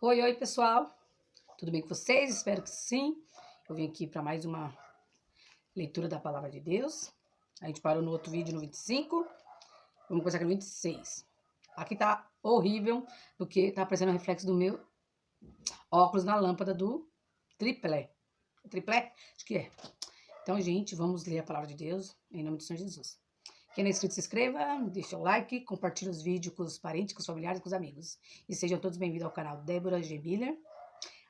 Oi, oi, pessoal. Tudo bem com vocês? Espero que sim. Eu vim aqui para mais uma leitura da Palavra de Deus. A gente parou no outro vídeo no 25. Vamos começar aqui no 26. Aqui tá horrível, porque tá aparecendo o reflexo do meu óculos na lâmpada do triplé. Triplé? Acho que é. Então, gente, vamos ler a Palavra de Deus em nome do Senhor Jesus. Quem não é inscrito, se inscreva, deixa o like, compartilhe os vídeos com os parentes, com os familiares, com os amigos. E sejam todos bem-vindos ao canal Débora G. Miller.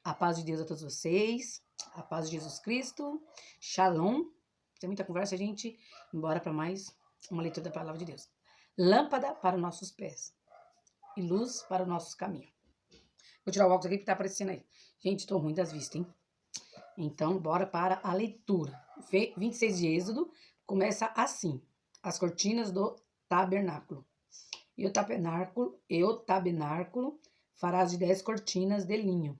A paz de Deus a todos vocês, a paz de Jesus Cristo, Shalom. Tem muita conversa, gente. Embora para mais uma leitura da palavra de Deus. Lâmpada para os nossos pés e luz para os nossos caminhos. Vou tirar o óculos aqui que tá aparecendo aí. Gente, tô ruim das vistas, hein? Então, bora para a leitura. 26 de Êxodo começa assim: as cortinas do tabernáculo. E o tabernáculo farás de 10 cortinas de linho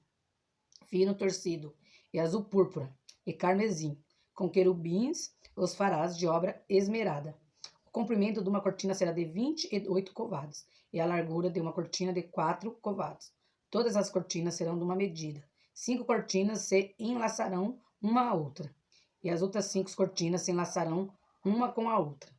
fino torcido, e azul púrpura, e carmesim. Com querubins os farás de obra esmerada. O comprimento de uma cortina será de 28 covados, e a largura de uma cortina de 4 covados. Todas as cortinas serão de uma medida. 5 cortinas se enlaçarão uma à outra, e as outras 5 cortinas se enlaçarão uma com a outra.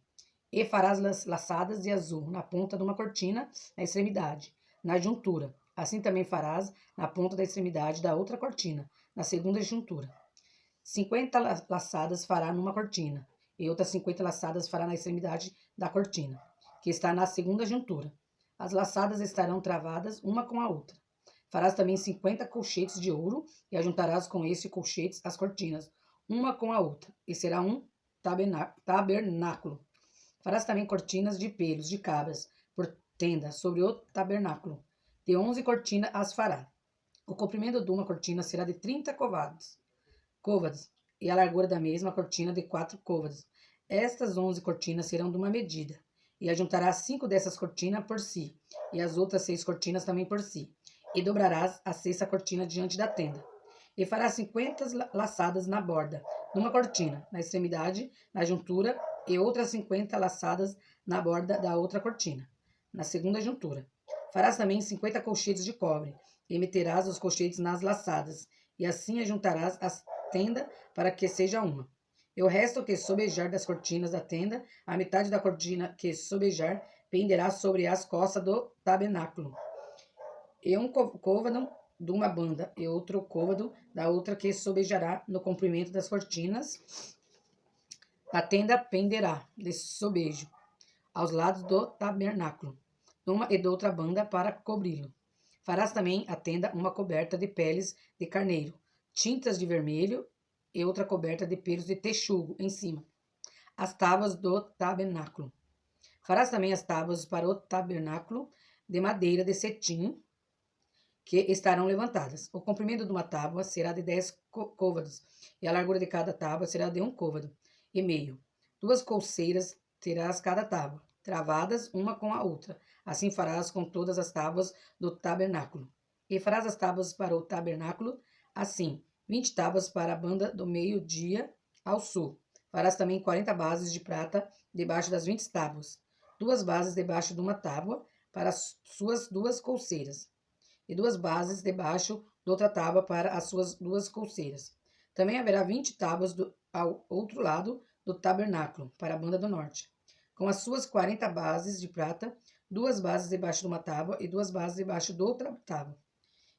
E farás laçadas de azul na ponta de uma cortina, na extremidade, na juntura. Assim também farás na ponta da extremidade da outra cortina, na segunda juntura. 50 laçadas fará numa cortina, e outras 50 laçadas fará na extremidade da cortina, que está na segunda juntura. As laçadas estarão travadas uma com a outra. Farás também 50 colchetes de ouro, e ajuntarás com esse colchetes as cortinas, uma com a outra, e será um tabernáculo. Farás também cortinas de pelos de cabras, por tenda, sobre o tabernáculo. De 11 cortinas as fará. O comprimento de uma cortina será de 30 côvados, e a largura da mesma cortina de 4 côvados. Estas 11 cortinas serão de uma medida, e ajuntarás 5 dessas cortinas por si, e as outras 6 cortinas também por si, e dobrarás a 6ª cortina diante da tenda. E farás 50 laçadas na borda de uma cortina, na extremidade, na juntura, e outras 50 laçadas na borda da outra cortina, na segunda juntura. Farás também 50 colchetes de cobre, e meterás os colchetes nas laçadas, e assim ajuntarás a tenda para que seja uma. E o resto que sobejar das cortinas da tenda, a metade da cortina que sobejar, penderá sobre as costas do tabernáculo. E um côvado de uma banda, e outro côvado da outra que sobejará no comprimento das cortinas. A tenda penderá de sobejo aos lados do tabernáculo, uma e de outra banda para cobri-lo. Farás também a tenda uma coberta de peles de carneiro, tintas de vermelho, e outra coberta de pelos de texugo em cima. As tábuas do tabernáculo. Farás também as tábuas para o tabernáculo de madeira de cetim, que estarão levantadas. O comprimento de uma tábua será de 10 côvados, e a largura de cada tábua será de 1 côvado e meio. 2 colcheiras terás cada tábua, travadas uma com a outra. Assim farás com todas as tábuas do tabernáculo. E farás as tábuas para o tabernáculo assim: 20 tábuas para a banda do meio-dia ao sul. Farás também 40 bases de prata debaixo das 20 tábuas, 2 bases debaixo de uma tábua para as suas 2 colcheiras, e 2 bases debaixo de outra tábua para as suas 2 colcheiras. Também haverá 20 tábuas ao outro lado do tabernáculo, para a banda do norte, com as suas 40 bases de prata, 2 bases debaixo de uma tábua e 2 bases debaixo de outra tábua.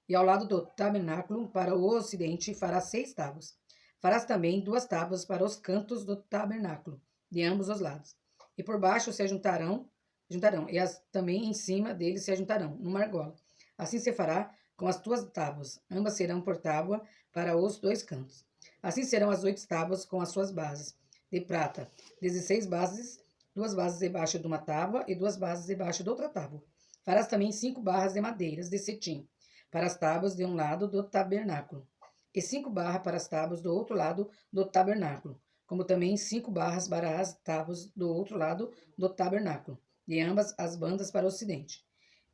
E ao lado do tabernáculo, para o ocidente, farás 6 tábuas. Farás também 2 tábuas para os cantos do tabernáculo, de ambos os lados. E por baixo se juntarão, e também em cima deles se juntarão, numa argola. Assim se fará com as 2 tábuas, ambas serão por tábua para os 2 cantos. Assim serão as 8 tábuas com as suas bases de prata, 16 bases, 2 bases debaixo de uma tábua e 2 bases debaixo de outra tábua. Farás também 5 barras de madeiras de cetim para as tábuas de um lado do tabernáculo, e 5 barras para as tábuas do outro lado do tabernáculo, como também 5 barras para as tábuas do outro lado do tabernáculo, de ambas as bandas para o ocidente.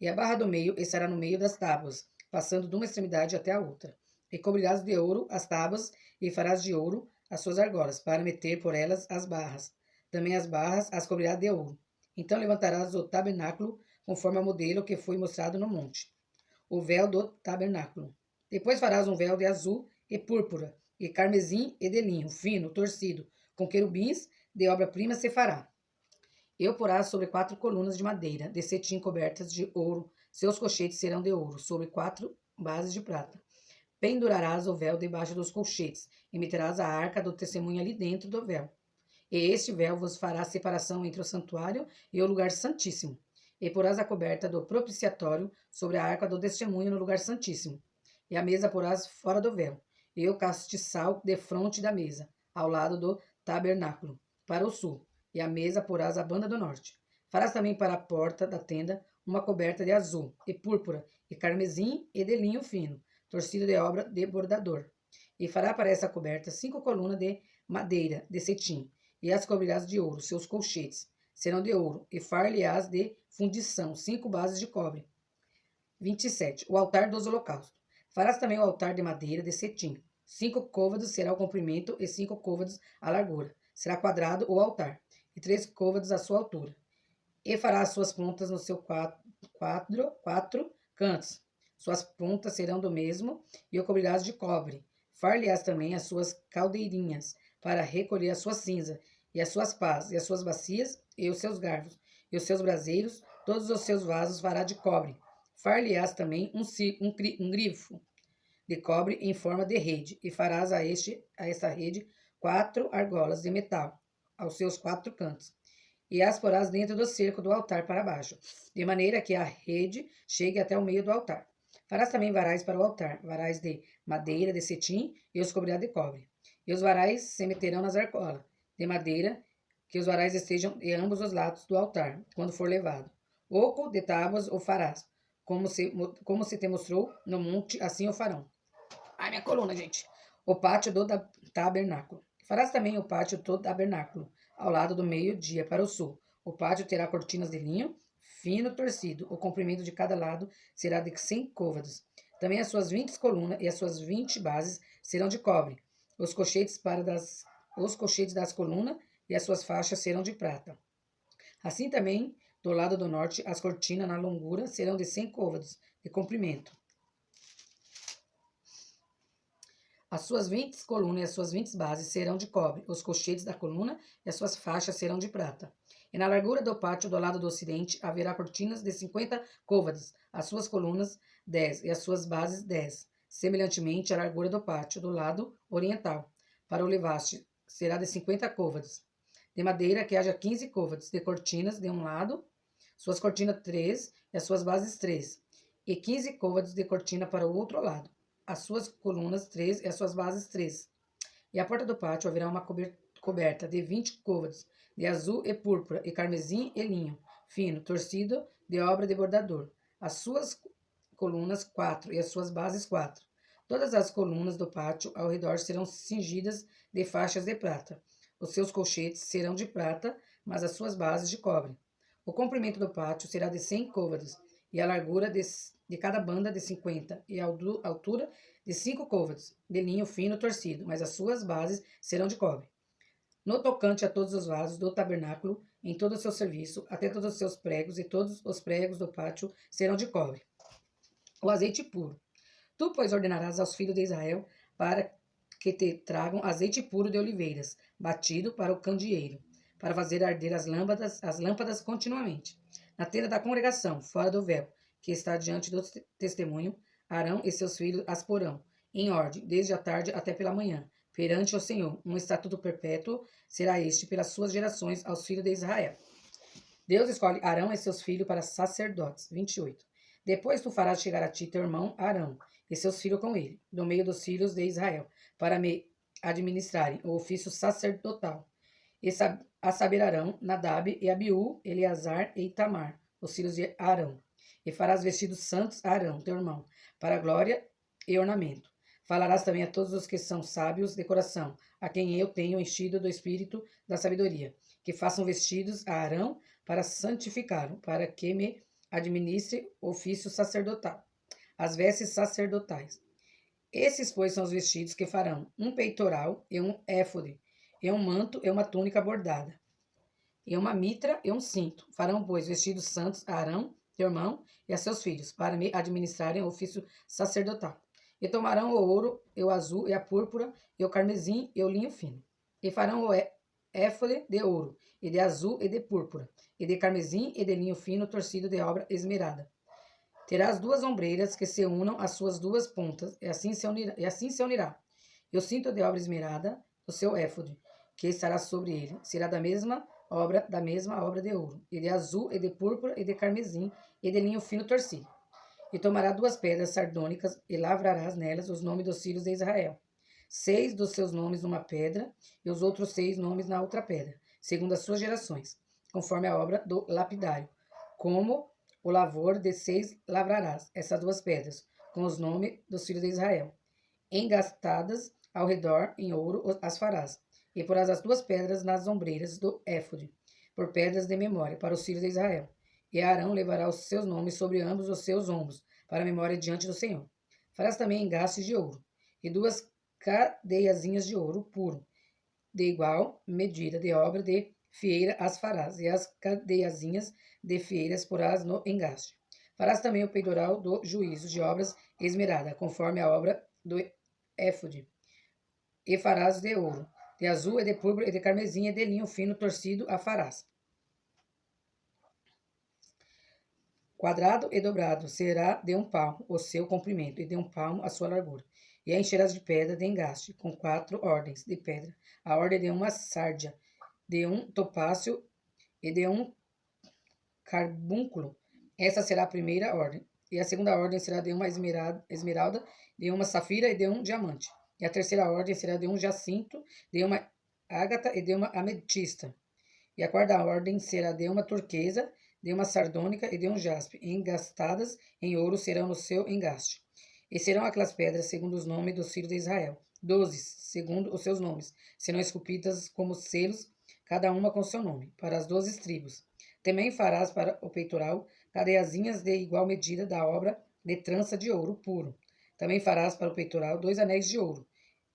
E a barra do meio estará no meio das tábuas, passando de uma extremidade até a outra. E cobrirás de ouro as tábuas, e farás de ouro as suas argolas, para meter por elas as barras. Também as barras as cobrirás de ouro. Então levantarás o tabernáculo conforme ao modelo que foi mostrado no monte. o véu do tabernáculo. Depois farás um véu de azul e púrpura, e carmesim e de linho, fino, torcido, com querubins, de obra-prima se fará. E o porás sobre 4 colunas de madeira, de cetim cobertas de ouro, seus cochetes serão de ouro, sobre 4 bases de prata. Pendurarás o véu debaixo dos colchetes, e meterás a arca do testemunho ali dentro do véu. E este véu vos fará separação entre o santuário e o lugar santíssimo. E porás a coberta do propiciatório sobre a arca do testemunho no lugar santíssimo. E a mesa porás fora do véu, e o castiçal defronte da mesa, ao lado do tabernáculo, para o sul, e a mesa porás à banda do norte. Farás também para a porta da tenda uma coberta de azul, e púrpura, e carmesim, e de linho fino, torcido de obra de bordador. E fará para essa coberta 5 colunas de madeira, de cetim, e as cobrirás de ouro, seus colchetes serão de ouro, e far-lhe-ás de fundição 5 bases de cobre. 27. O altar dos holocaustos. Farás também o altar de madeira de cetim. 5 côvados será o comprimento e 5 côvados a largura. Será quadrado o altar, e 3 côvados a sua altura. E farás suas pontas no seu quatro cantos. Suas pontas serão do mesmo, e o cobrirás de cobre. Far-lhe-ás também as suas caldeirinhas, para recolher a sua cinza, e as suas pás, e as suas bacias, e os seus garfos, e os seus braseiros, todos os seus vasos fará de cobre. Far-lhe-ás também um grifo de cobre em forma de rede, e farás a esta rede 4 argolas de metal, aos seus 4 cantos, e as porás dentro do cerco do altar para baixo, de maneira que a rede chegue até o meio do altar. Farás também varais para o altar, varais de madeira de cetim, e os cobrirá de cobre. E os varais se meterão nas argolas de madeira, que os varais estejam de ambos os lados do altar, quando for levado. Oco de tábuas o farás, como se te mostrou no monte, assim o farão. Ai, minha coluna, gente. O pátio do tabernáculo. Farás também o pátio do tabernáculo, ao lado do meio-dia, para o sul. O pátio terá cortinas de linho, fino torcido. O comprimento de cada lado será de 100 côvados. Também as suas 20 colunas e as suas 20 bases serão de cobre. Os cochetes das colunas e as suas faixas serão de prata. Assim também, do lado do norte, as cortinas na longura serão de 100 côvados de comprimento. As suas 20 colunas e as suas 20 bases serão de cobre. Os cochetes da coluna e as suas faixas serão de prata. E na largura do pátio do lado do ocidente haverá cortinas de 50 côvados. As suas colunas 10 e as suas bases 10. Semelhantemente, a largura do pátio do lado oriental para o levante será de 50 côvados. De madeira que haja 15 côvados de cortinas de um lado, suas cortinas 3 e as suas bases 3. E 15 côvados de cortina para o outro lado. As suas colunas 3 e as suas bases 3. E à porta do pátio haverá uma coberta de 20 côvados, de azul e púrpura, e carmesim e linho, fino, torcido, de obra de bordador. As suas colunas 4 e as suas bases 4. Todas as colunas do pátio ao redor serão cingidas de faixas de prata. Os seus colchetes serão de prata, mas as suas bases de cobre. O comprimento do pátio será de 100 côvados, e a largura de cada banda de 50, e a altura de 5 côvados, de linho fino torcido, mas as suas bases serão de cobre. No tocante a todos os vasos do tabernáculo, em todo o seu serviço, até todos os seus pregos, e todos os pregos do pátio serão de cobre. O azeite puro. Tu, pois, ordenarás aos filhos de Israel para que te tragam azeite puro de oliveiras, batido para o candeeiro, para fazer arder as lâmpadas continuamente. Na tenda da congregação, fora do véu, que está diante do testemunho, Arão e seus filhos as porão, em ordem, desde a tarde até pela manhã, perante o Senhor. Um estatuto perpétuo será este pelas suas gerações aos filhos de Israel. Deus escolhe Arão e seus filhos para sacerdotes. 28. Depois tu farás chegar a ti teu irmão Arão e seus filhos com ele, do meio dos filhos de Israel, para me administrarem o ofício sacerdotal. E a saber Arão, Nadab e Abiú, Eleazar e Itamar, os filhos de Arão. E farás vestidos santos a Arão, teu irmão, para glória e ornamento. Falarás também a todos os que são sábios de coração, a quem eu tenho enchido do espírito da sabedoria, que façam vestidos a Arão para santificá-lo, para que me administre o ofício sacerdotal, as vestes sacerdotais. Esses, pois, são os vestidos que farão: um peitoral e um éfode, e um manto e uma túnica bordada, e uma mitra e um cinto. Farão, pois, vestidos santos a Arão teu irmão, e a seus filhos, para me administrarem o ofício sacerdotal. E tomarão o ouro, e o azul, e a púrpura, e o carmesim, e o linho fino. E farão o éfode de ouro, e de azul, e de púrpura, e de carmesim, e de linho fino torcido de obra esmerada. Terás 2 ombreiras que se unam às suas 2 pontas, e assim se unirá. E o cinto de obra esmerada, o seu éfode, que estará sobre ele, será da mesma obra de ouro, e de azul, e de púrpura, e de carmesim, e de linho fino torcido. E tomará 2 pedras sardônicas, e lavrarás nelas os nomes dos filhos de Israel. 6 dos seus nomes numa pedra, e os outros 6 nomes na outra pedra, segundo as suas gerações, conforme a obra do lapidário. Como o lavor de 6 lavrarás essas 2 pedras, com os nomes dos filhos de Israel. Engastadas ao redor em ouro as farás, e porás as 2 pedras nas ombreiras do éfode, por pedras de memória, para os filhos de Israel. E Arão levará os seus nomes sobre ambos os seus ombros, para a memória diante do Senhor. Farás também engastes de ouro, e 2 cadeiazinhas de ouro puro, de igual medida de obra de fieira as farás, e as cadeiazinhas de fieiras porás no engaste. Farás também o peitoral do juízo de obras esmerada, conforme a obra do éfode. E farás de ouro, de azul, e de púrpura, e de carmesim, e de linho fino torcido a farás. Quadrado e dobrado será de 1 palmo o seu comprimento, e de 1 palmo a sua largura. E a encherás de pedra de engaste, com 4 ordens de pedra, a ordem de uma sárdia, de 1 topázio e de 1 carbúnculo. Essa será a primeira ordem. E a segunda ordem será de uma esmeralda, de uma safira e de 1 diamante. E a terceira ordem será de 1 jacinto, de uma ágata e de uma ametista. E a quarta ordem será de uma turquesa, de uma sardônica e de um jaspe, engastadas em ouro serão no seu engaste. E serão aquelas pedras segundo os nomes dos filhos de Israel, 12, segundo os seus nomes, serão esculpidas como selos, cada uma com seu nome, para as 12 tribos. Também farás para o peitoral cadeiazinhas de igual medida da obra de trança de ouro puro. Também farás para o peitoral 2 anéis de ouro,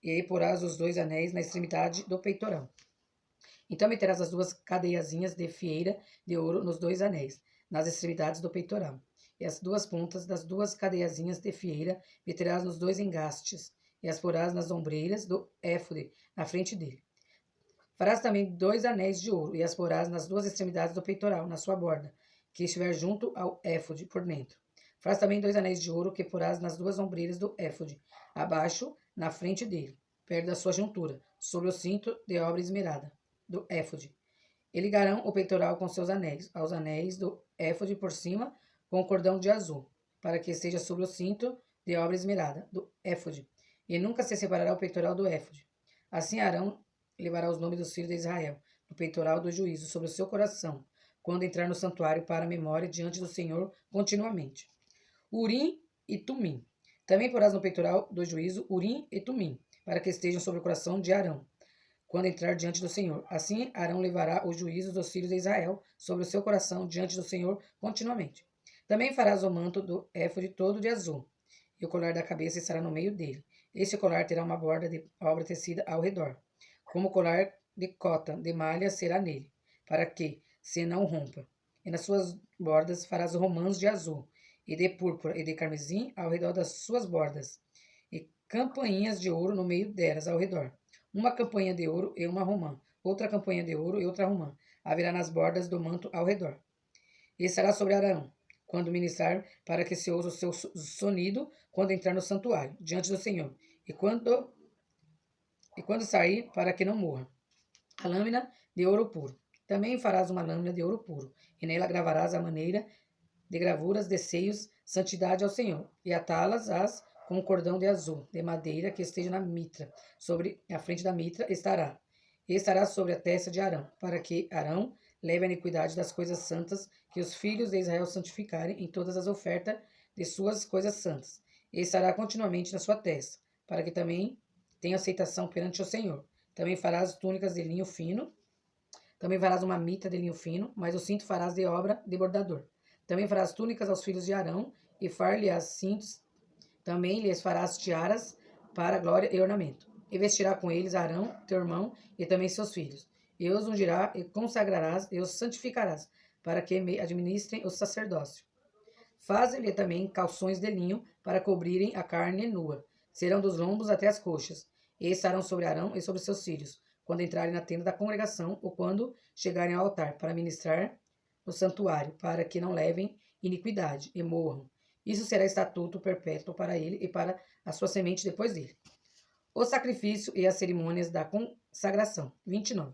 e porás os 2 anéis na extremidade do peitoral. Então meterás as 2 cadeiazinhas de fieira de ouro nos 2 anéis, nas extremidades do peitoral. E as 2 pontas das 2 cadeiazinhas de fieira meterás nos 2 engastes, e as porás nas ombreiras do éfode, na frente dele. Farás também 2 anéis de ouro, e as porás nas 2 extremidades do peitoral, na sua borda, que estiver junto ao éfode por dentro. Farás também 2 anéis de ouro, que porás nas 2 ombreiras do éfode, abaixo, na frente dele, perto da sua juntura, sobre o cinto de obra esmerada do éfode. E ligarão o peitoral com seus anéis, aos anéis do éfode por cima, com o cordão de azul, para que esteja sobre o cinto de obra esmerada do éfode. E nunca se separará o peitoral do éfode. Assim Arão levará os nomes dos filhos de Israel, no peitoral do juízo, sobre o seu coração, quando entrar no santuário para a memória diante do Senhor continuamente. Urim e Tumim. Também porás no peitoral do juízo Urim e Tumim, para que estejam sobre o coração de Arão, quando entrar diante do Senhor. Assim Arão levará os juízos dos filhos de Israel sobre o seu coração diante do Senhor continuamente. Também farás o manto do éfode todo de azul, e o colar da cabeça estará no meio dele. Este colar terá uma borda de obra tecida ao redor, como colar de cota de malha será nele, para que se não rompa. E nas suas bordas farás romãs de azul, e de púrpura e de carmesim ao redor das suas bordas, e campainhas de ouro no meio delas ao redor. Uma campainha de ouro e uma romã, outra campainha de ouro e outra romã, haverá nas bordas do manto ao redor. E estará sobre Arão, quando ministrar, para que se ouça o seu sonido quando entrar no santuário, diante do Senhor, e quando sair, para que não morra. A lâmina de ouro puro. Também farás uma lâmina de ouro puro, e nela gravarás a maneira de gravuras de seios, santidade ao Senhor, e atá-las com um cordão de azul, de madeira, que esteja na mitra. Sobre a frente da mitra estará. E estará sobre a testa de Arão, para que Arão leve a iniquidade das coisas santas que os filhos de Israel santificarem em todas as ofertas de suas coisas santas. E estará continuamente na sua testa, para que também tenha aceitação perante o Senhor. Também farás túnicas de linho fino. Também farás uma mitra de linho fino, mas o cinto farás de obra de bordador. Também farás túnicas aos filhos de Arão, e far-lhe-ás cintos. Também lhes farás tiaras para glória e ornamento. E vestirá com eles Arão, teu irmão, e também seus filhos. E os ungirá, e consagrarás, e os santificarás, para que me administrem o sacerdócio. Faze-lhe também calções de linho para cobrirem a carne nua. Serão dos lombos até as coxas, e estarão sobre Arão e sobre seus filhos, quando entrarem na tenda da congregação ou quando chegarem ao altar, para ministrar no santuário, para que não levem iniquidade e morram. Isso será estatuto perpétuo para ele e para a sua semente depois dele. O sacrifício e as cerimônias da consagração. 29.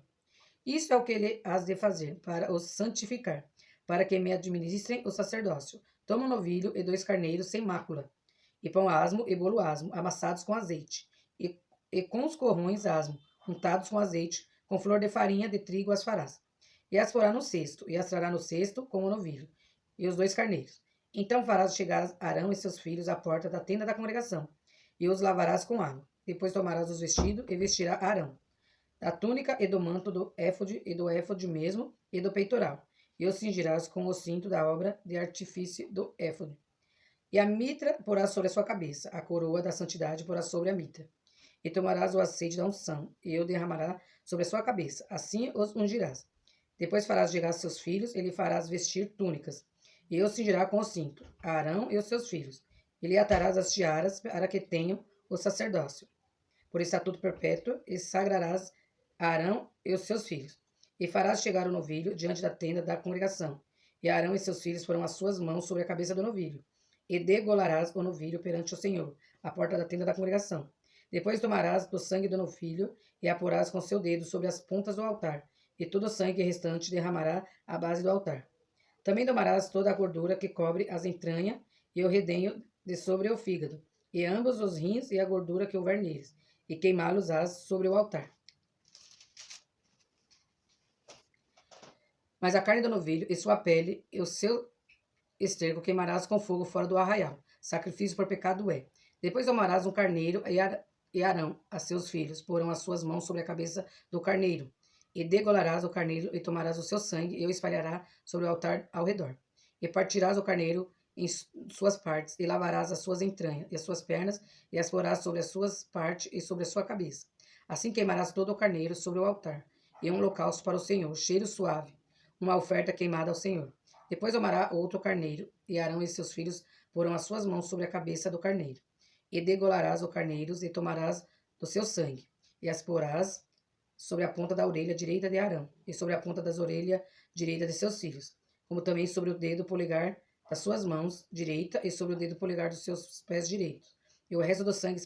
Isso é o que ele has de fazer, para os santificar, para que me administrem o sacerdócio. Toma um novilho e 2 carneiros sem mácula, e pão asmo e bolo asmo, amassados com azeite, e com os corrões asmo, untados com azeite, com flor de farinha de trigo as farás. E as porá no cesto, e as trará no cesto com o novilho, e os 2 carneiros. Então farás chegar Arão e seus filhos à porta da tenda da congregação, e os lavarás com água. Depois tomarás os vestidos e vestirá Arão da túnica e do manto do éfode e do éfode mesmo e do peitoral, e os cingirás com o cinto da obra de artifício do éfode. E a mitra porás sobre a sua cabeça, a coroa da santidade porás sobre a mitra. E tomarás o azeite da unção, e o derramará sobre a sua cabeça, assim os ungirás. Depois farás chegar seus filhos, e lhe farás vestir túnicas, e os cingirá com o cinto, a Arão e os seus filhos. E lhe atarás as tiaras para que tenham o sacerdócio. Por estatuto perpétuo, e sagrarás a Arão e os seus filhos. E farás chegar o novilho diante da tenda da congregação. E Arão e seus filhos porão as suas mãos sobre a cabeça do novilho. E degolarás o novilho perante o Senhor, à porta da tenda da congregação. Depois tomarás do sangue do novilho e a porás com seu dedo sobre as pontas do altar. E todo o sangue restante derramará à base do altar. Também tomarás toda a gordura que cobre as entranhas e o redenho de sobre o fígado, e ambos os rins e a gordura que houver neles, e queimá-los-ás sobre o altar. Mas a carne do novilho e sua pele e o seu esterco queimarás com fogo fora do arraial. Sacrifício por pecado é. Depois tomarás um carneiro e Arão a seus filhos porão as suas mãos sobre a cabeça do carneiro. E degolarás o carneiro e tomarás o seu sangue e o espalharás sobre o altar ao redor. E partirás o carneiro em suas partes e lavarás as suas entranhas e as suas pernas e as porás sobre as suas partes e sobre a sua cabeça. Assim queimarás todo o carneiro sobre o altar. E um holocausto para o Senhor, cheiro suave, uma oferta queimada ao Senhor. Depois tomará outro carneiro, e Arão e seus filhos porão as suas mãos sobre a cabeça do carneiro. E degolarás o carneiro, e tomarás do seu sangue, e as porás sobre a ponta da orelha direita de Arão, e sobre a ponta das orelhas direita de seus filhos, como também sobre o dedo polegar das suas mãos direita, e sobre o dedo polegar dos seus pés direitos. E o resto do sangue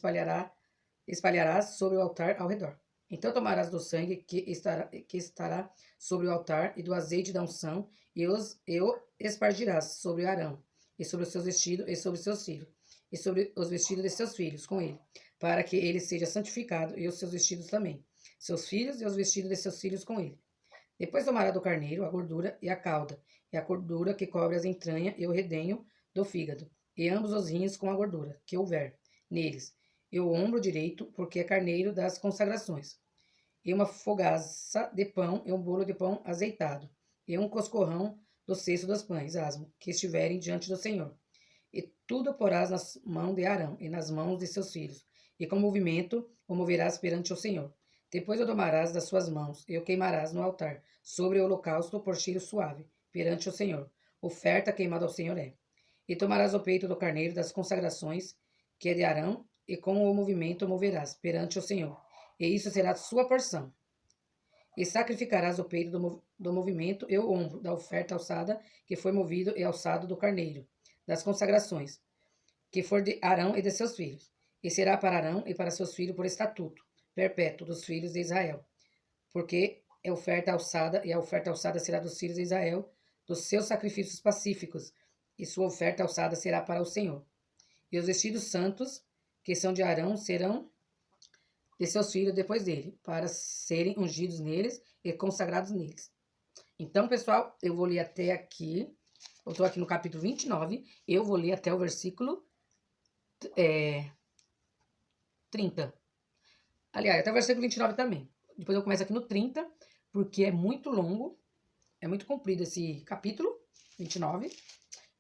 espalharás sobre o altar ao redor. Então tomarás do sangue que estará sobre o altar e do azeite da unção, e o espargirás sobre Arão, e sobre os seus vestidos, e sobre seus filhos, e sobre os vestidos de seus filhos com ele, para que ele seja santificado, e os seus vestidos também, seus filhos e os vestidos de seus filhos com ele. Depois tomará do carneiro a gordura e a cauda, e a gordura que cobre as entranhas e o redenho do fígado, e ambos os rins com a gordura que houver neles, e o ombro direito, porque é carneiro das consagrações, e uma fogaça de pão e um bolo de pão azeitado, e um coscorrão do cesto dos pães asmo, que estiverem diante do Senhor. E tudo porás nas mãos de Arão e nas mãos de seus filhos, e com movimento o moverás perante o Senhor. Depois o tomarás das suas mãos, e o queimarás no altar, sobre o holocausto por cheiro suave, perante o Senhor. Oferta queimada ao Senhor é. E tomarás o peito do carneiro das consagrações, que é de Arão, e com o movimento o moverás perante o Senhor. E isso será sua porção. E sacrificarás o peito do movimento e o ombro da oferta alçada, que foi movido e alçado do carneiro, das consagrações, que for de Arão e de seus filhos. E será para Arão e para seus filhos por estatuto perpétuo dos filhos de Israel, porque é oferta alçada, e a oferta alçada será dos filhos de Israel, dos seus sacrifícios pacíficos, e sua oferta alçada será para o Senhor. E os vestidos santos, que são de Arão, serão de seus filhos depois dele, para serem ungidos neles e consagrados neles. Então, pessoal, eu vou ler até aqui. Eu estou aqui no capítulo 29. Eu vou ler até o versículo 30. Aliás, até o versículo 29 também. Depois eu começo aqui no 30, porque é muito longo. É muito comprido esse capítulo 29. Então,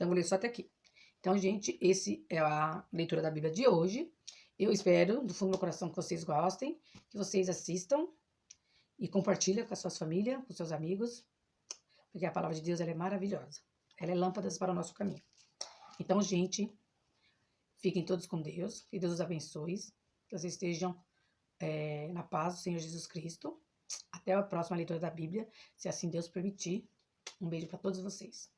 eu vou ler só até aqui. Então, gente, esse é a leitura da Bíblia de hoje. Eu espero, do fundo do meu coração, que vocês gostem, que vocês assistam e compartilhem com as suas famílias, com os seus amigos, porque a palavra de Deus ela é maravilhosa. Ela é lâmpada para o nosso caminho. Então, gente, fiquem todos com Deus, que Deus os abençoe, que vocês estejam na paz do Senhor Jesus Cristo. Até a próxima leitura da Bíblia, se assim Deus permitir. Um beijo para todos vocês.